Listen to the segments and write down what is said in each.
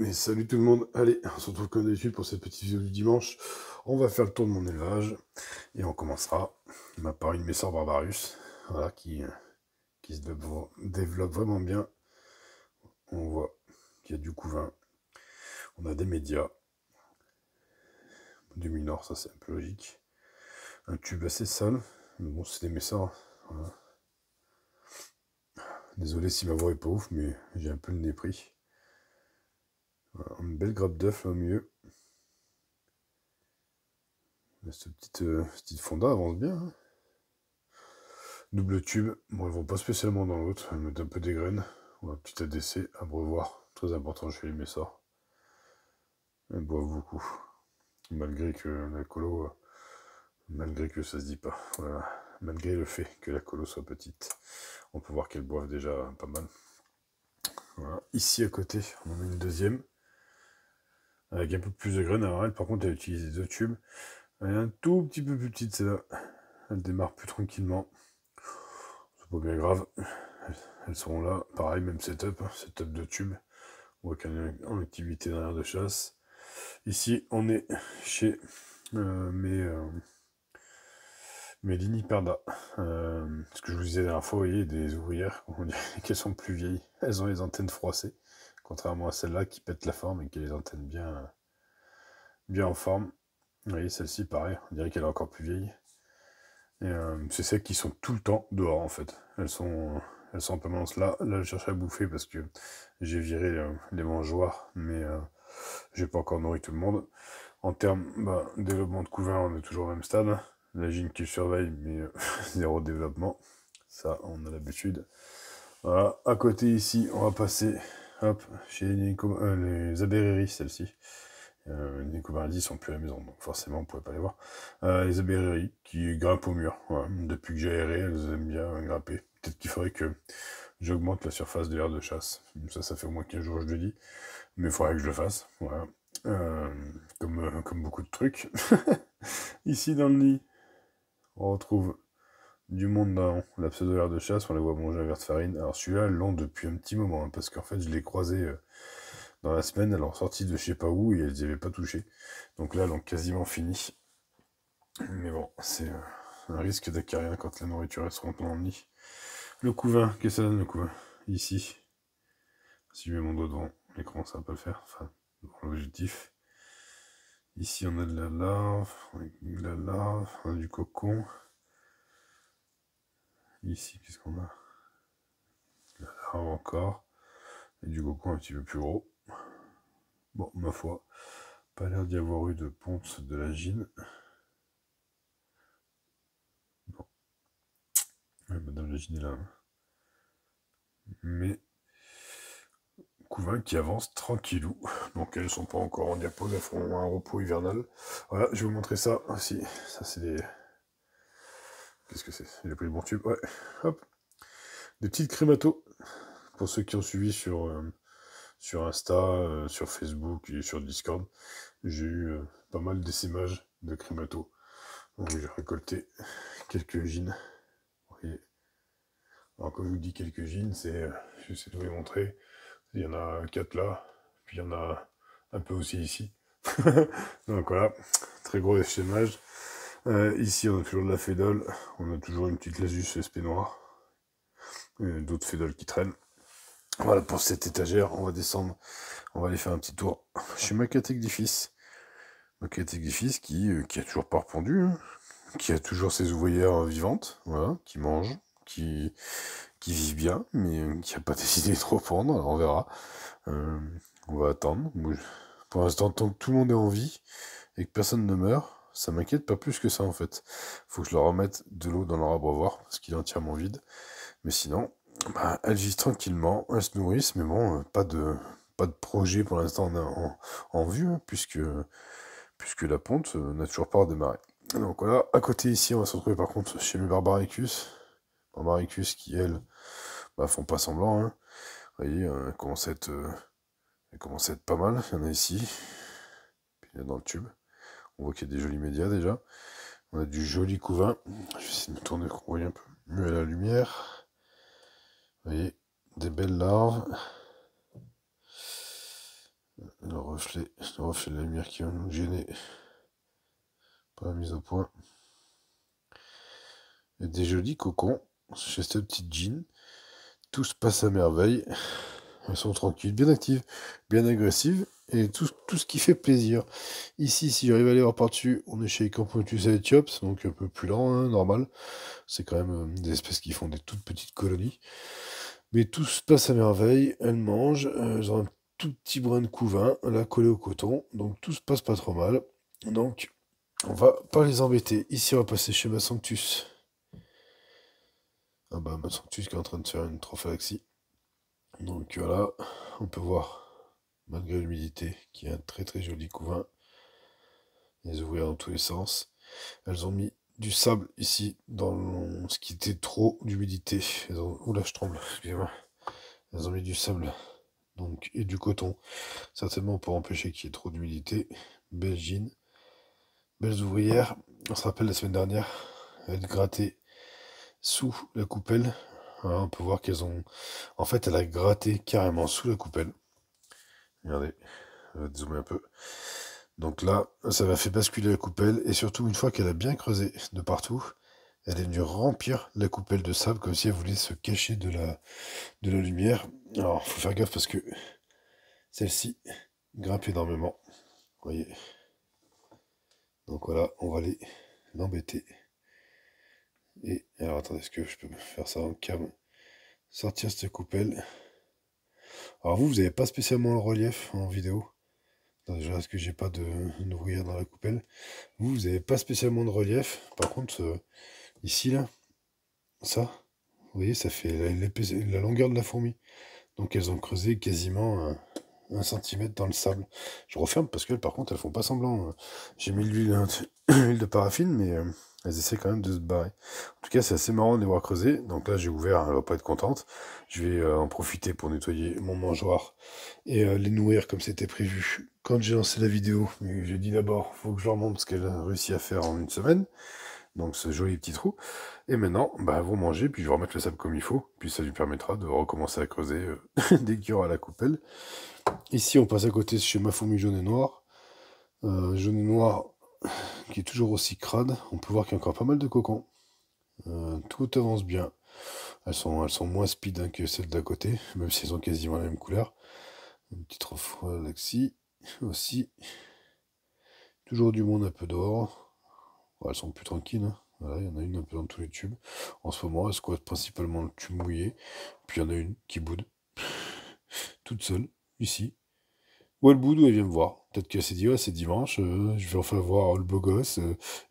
Mais salut tout le monde, allez, on se retrouve comme d'habitude pour cette petite vidéo du dimanche. On va faire le tour de mon élevage et on commencera par une Messor Barbarus, voilà, qui se développe vraiment bien. On voit qu'il y a du couvain, on a des médias, du minor, ça c'est un peu logique. Un tube assez sale, mais bon, c'est des Messor. Voilà. Désolé si ma voix est pas ouf, mais j'ai un peu le nez pris. Voilà, une belle grappe d'œuf là au milieu. Cette petite fonda avance bien, hein. Double tube, bon, ils vont pas spécialement dans l'autre, elles mettent un peu des graines. Voilà, petit ADC, abreuvoir, très important chez les Messors. Elles boivent beaucoup, malgré que la colo, malgré que ça se dit pas, voilà. Malgré le fait que la colo soit petite, on peut voir qu'elles boivent déjà pas mal. Voilà. Ici à côté, on en a une deuxième, avec un peu plus de graines. Alors elle, par contre, elle utilise deux tubes. Elle est un tout petit peu plus petite, celle-là. Elle démarre plus tranquillement. C'est pas bien grave. Elles seront là, pareil, même setup, setup de tube. On voit qu'elle est en activité derrière de chasse. Ici, on est chez mes Liniperda. Ce que je vous disais la dernière fois, vous voyez, des ouvrières, on dirait qu'elles sont plus vieilles. Elles ont les antennes froissées, contrairement à celle-là qui pète la forme et qui a les antennes bien en forme. Vous voyez, celle-ci, pareil, on dirait qu'elle est encore plus vieille. Et c'est celles qui sont tout le temps dehors, en fait. Elles sont en permanence là. Là, je cherche à bouffer parce que j'ai viré les mangeoires, mais j'ai pas encore nourri tout le monde. En termes de développement de couvain, on est toujours au même stade. La gine qui surveille, mais zéro développement. Ça, on a l'habitude. Voilà. À côté, ici, on va passer hop, chez les abeilleries, celles-ci. Les covardies sont plus à la maison, donc forcément, on pouvait pas les voir. Les abeilleries qui grimpent au mur. Voilà. Depuis que j'ai aéré, elles aiment bien grimper. Peut-être qu'il faudrait que j'augmente la surface de l'aire de chasse. Ça fait au moins 15 jours que je le dis. Mais il faudrait que je le fasse. Voilà. Comme beaucoup de trucs. Ici, dans le lit, on retrouve du monde dans la pseudo-aire de chasse. On les voit manger un verre de farine. Alors, celui-là, elles l'ont depuis un petit moment. Hein, parce qu'en fait, je l'ai croisé dans la semaine. Elles ont sorti de je sais pas où et elles n'y avaient pas touché. Donc là, elles ont quasiment fini. Mais bon, c'est un risque d'acquérir quand la nourriture elle se rentre dans le lit. Le couvain, qu'est-ce que ça donne le couvain? Ici. Si je mets mon dos devant, l'écran ça va pas le faire. Enfin, dans l'objectif. Ici on a de la larve, on a du cocon. Ici, qu'est-ce qu'on a? De la larve encore. Et du cocon un petit peu plus gros. Bon, ma foi, pas l'air d'y avoir eu de ponte de la gine. Non. Ouais, Madame la gine est là. Hein. Mais couvain qui avance tranquillou. Donc elles sont pas encore en diapo, elles feront un repos hivernal. Voilà, je vais vous montrer ça aussi. Ça c'est des... Qu'est-ce que c'est? J'ai pris le bon tube. Ouais, hop. Des petites crématos. Pour ceux qui ont suivi sur Insta, sur Facebook et sur Discord, j'ai eu pas mal d'essaimages de crématos. Donc j'ai récolté quelques gines. Vous voyez. Alors quand je vous dis quelques gines, c'est... j'essaie de vous les montrer. Il y en a 4 là, puis il y en a un peu aussi ici. Donc voilà, très gros échemmage. Ici, on a toujours de la fédole, on a toujours une petite lasus SP noire, d'autres fédoles qui traînent. Voilà pour cette étagère, on va descendre, on va aller faire un petit tour chez ma catéchdifice. Ma catéchdifice qui a toujours pas repondu, hein, qui a toujours ses ouvrières vivantes, voilà, qui mangent, qui vivent bien, mais qui n'a pas décidé de reprendre, alors on verra. On va attendre. Pour l'instant, tant que tout le monde est en vie et que personne ne meurt, ça m'inquiète pas plus que ça en fait. Faut que je leur remette de l'eau dans leur abreuvoir parce qu'il est entièrement vide. Mais sinon, elles vivent tranquillement, elles se nourrissent, mais bon, pas de projet pour l'instant en vue, hein, puisque la ponte n'a toujours pas redémarré. Donc voilà, à côté ici, on va se retrouver par contre chez mes Barbaricus. Barbaricus qui, elles, font pas semblant. Hein. Vous voyez, elles commencent à être pas mal. Il y en a ici. Puis il y en a dans le tube. On voit qu'il y a des jolis médias déjà. On a du joli couvain. Je vais essayer de me tourner pour qu'on voit un peu mieux à la lumière. Vous voyez, des belles larves. Le reflet de la lumière qui va nous gêner pour la mise au point. Il y a des jolis cocons chez cette petite jean. Tout se passe à merveille. Elles sont tranquilles, bien actives, bien agressives, et tout ce qui fait plaisir. Ici, si j'arrive à aller voir par-dessus, on est chez Campotus Aethiops, donc un peu plus lent, hein, normal. C'est quand même des espèces qui font des toutes petites colonies. Mais tout se passe à merveille, elles mangent, elles ont un tout petit brin de couvain, là, collé au coton, donc tout se passe pas trop mal. Donc, on va pas les embêter. Ici, on va passer chez ma Sanctus. Ah bah, ma Sanctus qui est en train de faire une trophallaxie. Donc voilà, on peut voir, malgré l'humidité, qu'il y a un très très joli couvain. Les ouvrières dans tous les sens. Elles ont mis du sable ici, dans ce qui était trop d'humidité. Oula, je tremble, excusez-moi. Elles ont mis du sable donc, et du coton, certainement pour empêcher qu'il y ait trop d'humidité. Belle jean, belles ouvrières. On se rappelle la semaine dernière, elles grattaient sous la coupelle. Voilà, on peut voir qu'elles ont... En fait, elle a gratté carrément sous la coupelle. Regardez, je vais zoomer un peu. Donc là, ça m'a fait basculer la coupelle, et surtout, une fois qu'elle a bien creusé de partout, elle est venue remplir la coupelle de sable, comme si elle voulait se cacher de la lumière. Alors, faut faire gaffe parce que celle-ci grimpe énormément. Vous voyez. Donc voilà, on va aller l'embêter. Et alors, attendez, est-ce que je peux faire ça en cam? Sortir cette coupelle. Alors vous n'avez pas spécialement le relief en vidéo. Déjà, est-ce que j'ai pas de nourrir dans la coupelle? Vous n'avez pas spécialement de relief. Par contre, ici, là, ça, vous voyez, ça fait la longueur de la fourmi. Donc elles ont creusé quasiment 1 cm dans le sable. Je referme parce qu'elles, par contre, elles font pas semblant. J'ai mis l'huile de paraffine, mais elles essaient quand même de se barrer. En tout cas, c'est assez marrant de les voir creuser. Donc là, j'ai ouvert, elle va pas être contente. Je vais en profiter pour nettoyer mon mangeoire et les nourrir comme c'était prévu. Quand j'ai lancé la vidéo, j'ai dit d'abord, faut que je leur montre ce qu'elle a réussi à faire en une semaine. Donc ce joli petit trou. Et maintenant, bah, vous mangez, puis je vais remettre le sable comme il faut. Puis ça lui permettra de recommencer à creuser dès qu'il y aura la coupelle. Ici, on passe à côté chez ma fourmi jaune et noire. Jaune et noir qui est toujours aussi crade. On peut voir qu'il y a encore pas mal de cocons. Tout avance bien. Elles sont moins speed hein, que celles d'à côté, même si elles ont quasiment la même couleur. Une petite refroidie aussi. Toujours du monde un peu dehors. Elles sont plus tranquilles. Hein. Voilà, il y en a une un peu dans tous les tubes. En ce moment, elle squatte principalement le tube mouillé. Puis il y en a une qui boude. Toute seule, ici. Ou elle boude ou elle vient me voir. Peut-être qu'elle s'est dit, ouais, c'est dimanche, je vais enfin voir le beau gosse.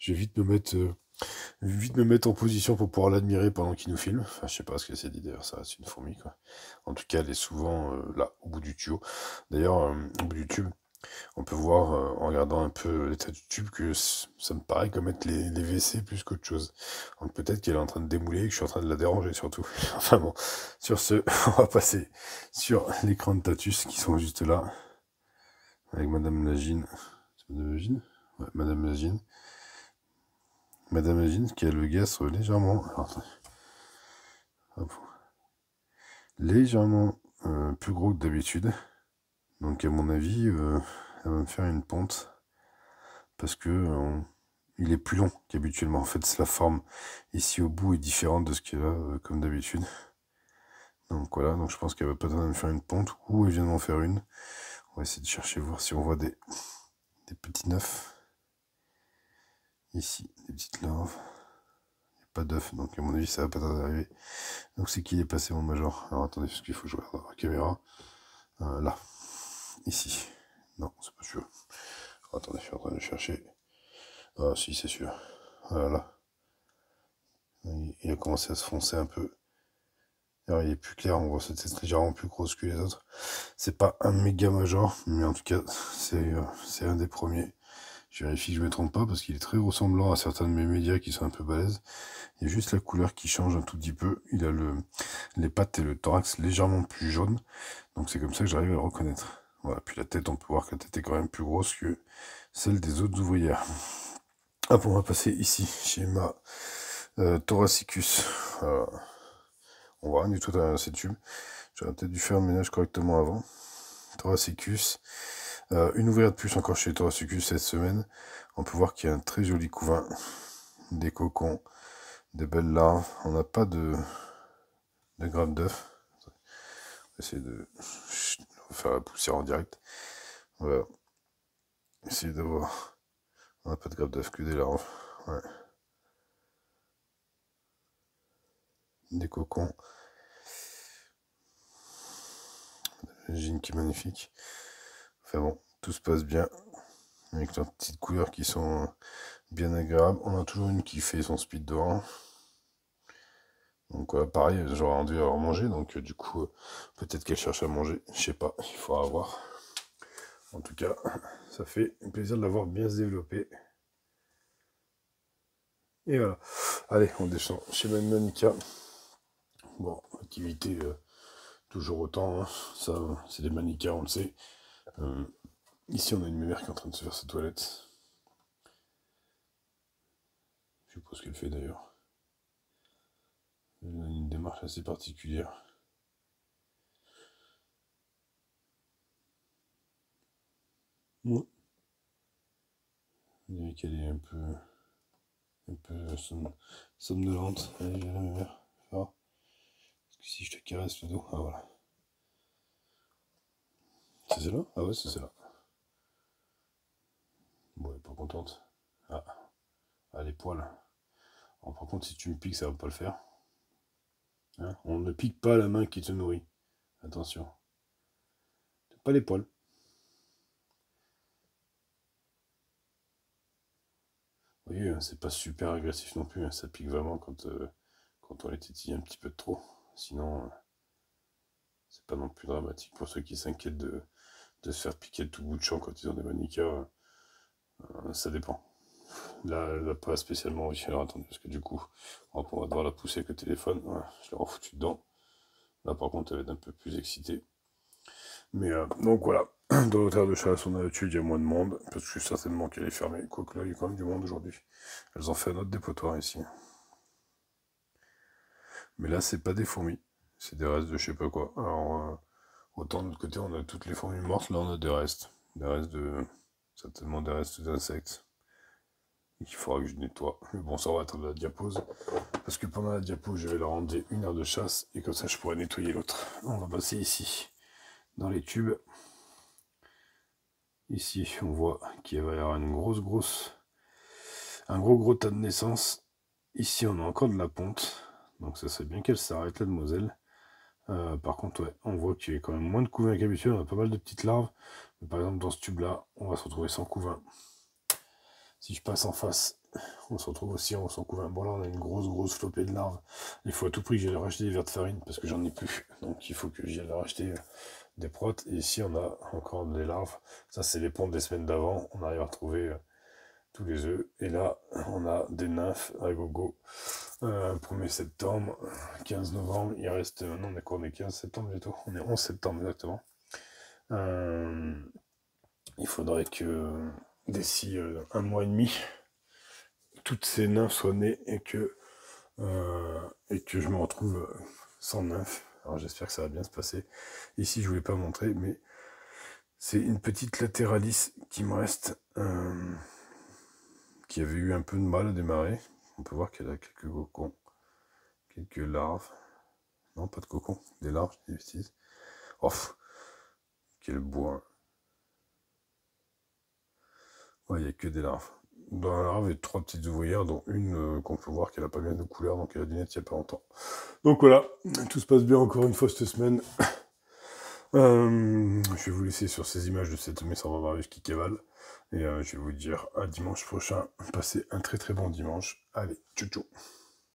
Je vais vite me mettre en position pour pouvoir l'admirer pendant qu'il nous filme. Enfin, je sais pas ce qu'elle s'est dit d'ailleurs, ça reste une fourmi, quoi. En tout cas, elle est souvent là, au bout du tuyau. D'ailleurs, au bout du tube, on peut voir, en regardant un peu l'état du tube, que ça me paraît comme être les WC plus qu'autre chose. Donc peut-être qu'elle est en train de démouler et que je suis en train de la déranger surtout. Enfin bon, sur ce, on va passer sur l'écran de Tatus qui sont juste là. Avec Madame Lagine. C'est Madame Lagine? Ouais, Madame Lagine. Madame Lagine qui a le gaz légèrement... Alors, hop. Légèrement plus gros que d'habitude. Donc à mon avis, elle va me faire une ponte. Parce que il est plus long qu'habituellement. En fait, la forme ici au bout est différente de ce qu'il y a comme d'habitude. Donc voilà, donc je pense qu'elle va pas tarder à me faire une ponte. Ou elle vient d'en faire une. On va essayer de chercher, voir si on voit des petits neufs. Ici, des petites larves. Il n'y a pas d'œufs, donc à mon avis, ça va pas tarder à arriver. Donc c'est qu'il est passé mon major. Alors attendez, parce qu'il faut que je regarde la caméra. Là. Ici. Non, c'est pas sûr. Alors, attendez, je suis en train de chercher. Ah si, c'est sûr. Voilà. Il a commencé à se foncer un peu. Alors, il est plus clair, on voit cette tête légèrement plus grosse que les autres. C'est pas un méga major, mais en tout cas, c'est un des premiers. Je vérifie que je me trompe pas parce qu'il est très ressemblant à certains de mes médias qui sont un peu balèzes. Il y a juste la couleur qui change un tout petit peu. Il a les pattes et le thorax légèrement plus jaunes. Donc c'est comme ça que j'arrive à le reconnaître. Voilà, puis la tête, on peut voir que la tête est quand même plus grosse que celle des autres ouvrières. Hop, on va passer ici, chez ma Thoracicus. On voit rien du tout dans ces tubes. J'aurais peut-être dû faire le ménage correctement avant. Thoracicus. Une ouvrière de plus encore chez Torasucus cette semaine. On peut voir qu'il y a un très joli couvain, des cocons, des belles larves. On n'a pas de grappes d'œufs. On va essayer de faire la poussière en direct. On va essayer d'avoir... On n'a pas de grappes d'œufs, que des larves. Ouais. Des cocons. La gine qui est magnifique. Enfin bon, tout se passe bien. Avec leurs petites couleurs qui sont bien agréables. On a toujours une qui fait son speed dehors. Donc pareil, j'aurais envie à leur manger, donc du coup, peut-être qu'elle cherche à manger, je sais pas, il faudra voir. En tout cas, ça fait plaisir de l'avoir bien se développer. Et voilà. Allez, on descend chez Monica. Bon, activité toujours autant, hein. Ça, c'est des manicas, on le sait. Ici, on a une mère qui est en train de se faire sa toilette. Je sais pas ce qu'elle fait d'ailleurs. Elle a une démarche assez particulière. Ouais. On dirait qu'elle est un peu somnolente. Allez, viens là, ma mère. Parce que si je te caresse le dos, ah voilà. C'est celle-là? Ah ouais, c'est celle-là. Bon, elle est pas contente. Ah, les poils. Alors, par contre, si tu me piques, ça va pas le faire. Hein, on ne pique pas la main qui te nourrit. Attention. Pas les poils. Vous voyez, c'est pas super agressif non plus. Hein. Ça pique vraiment quand on les tétille un petit peu de trop. Sinon, c'est pas non plus dramatique pour ceux qui s'inquiètent de se faire piquer de tout bout de champ quand ils ont des manicas. Ça dépend. Là, elle va pas spécialement envie. Alors attendez, parce que du coup, on va devoir la pousser avec le téléphone. Voilà, je l'ai refoutu dedans. Là, par contre, elle va être un peu plus excitée. Mais donc voilà, dans l'hôtel de chasse, on a l'habitude, il y a moins de monde, parce que certainement qu'elle est fermée. Quoique là, il y a quand même du monde aujourd'hui. Elles ont fait un autre dépotoir ici. Mais là, c'est pas des fourmis, c'est des restes de je sais pas quoi. Alors, autant de l'autre côté, on a toutes les fourmis mortes, là, on a des restes. Des restes de. Certainement des restes d'insectes. Il faudra que je nettoie. Mais bon, ça va être de la diapose. Parce que pendant la diapose, je vais leur rendre 1 heure de chasse. Et comme ça, je pourrai nettoyer l'autre. On va passer ici, dans les tubes. Ici, on voit qu'il va y avoir un gros tas de naissance. Ici, on a encore de la ponte. Donc ça serait bien qu'elle s'arrête, la demoiselle. Par contre, ouais, on voit qu'il y a quand même moins de couvains qu'habituel. On a pas mal de petites larves. Mais par exemple, dans ce tube-là, on va se retrouver sans couvain. Si je passe en face, on se retrouve aussi sans couvain. Bon, là, on a une grosse flopée de larves. Il faut à tout prix que j'aille racheter des verres de farine parce que j'en ai plus. Donc, il faut que j'aille racheter des protes. Et ici, on a encore des larves. Ça, c'est les pontes des semaines d'avant. On arrive à retrouver tous les œufs. Et là, on a des nymphes à gogo. 1er septembre, 15 novembre. Il reste. Non, on est quoi? On est 15 septembre bientôt. On est 11 septembre exactement. Il faudrait que d'ici 1 mois et demi, toutes ces nymphes soient nées et que je me retrouve sans nymphes. Alors j'espère que ça va bien se passer. Ici, je voulais pas montrer, mais c'est une petite latéralis qui me reste, qui avait eu un peu de mal à démarrer. On peut voir qu'elle a quelques cocons, quelques larves. Non, pas de cocons, des larves, des bêtises. Oh, quel bois. Ouais, il n'y a que des larves. Dans la larve, il y a 3 petites ouvrières, dont une qu'on peut voir qu'elle n'a pas bien de couleur, donc elle a dû naître il n'y a pas longtemps. Donc voilà, tout se passe bien encore une fois cette semaine. Je vais vous laisser sur ces images de cette maison Barbarius qui cavale. Et je vais vous dire à dimanche prochain. Passez un très bon dimanche. Allez, tchou tchou.